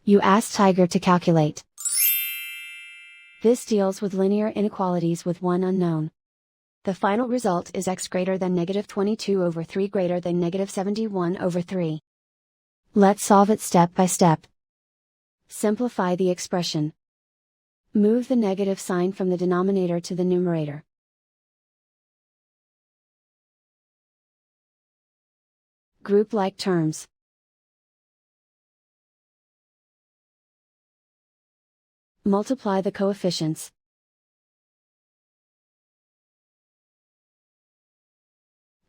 You ask Tiger to calculate. This deals with linear inequalities with one unknown. The final result is x greater than -22/3 greater than -71/3. Let's solve it step by step. Simplify the expression. Move the negative sign from the denominator to the numerator. Group like terms. Multiply the coefficients.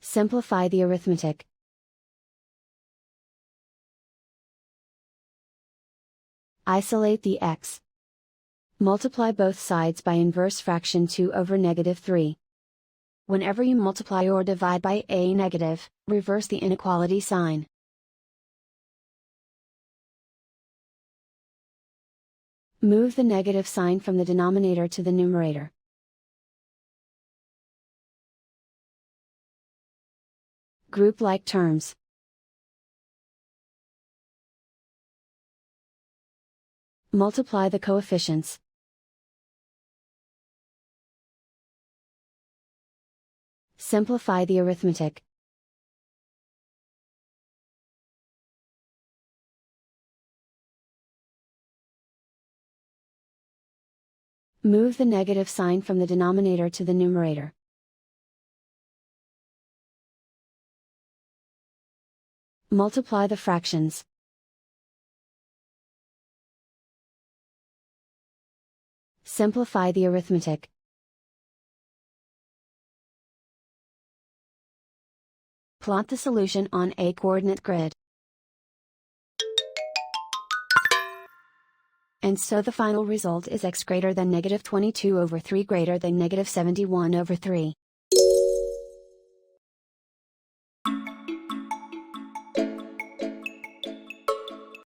Simplify the arithmetic. Isolate the x. Multiply both sides by inverse fraction 2/3. Whenever you multiply or divide by a negative, reverse the inequality sign. Move the negative sign from the denominator to the numerator. Group like terms. Multiply the coefficients. Simplify the arithmetic. Move the negative sign from the denominator to the numerator. Multiply the fractions. Simplify the arithmetic. Plot the solution on a coordinate grid. And so the final result is x greater than -22/3 greater than -71/3.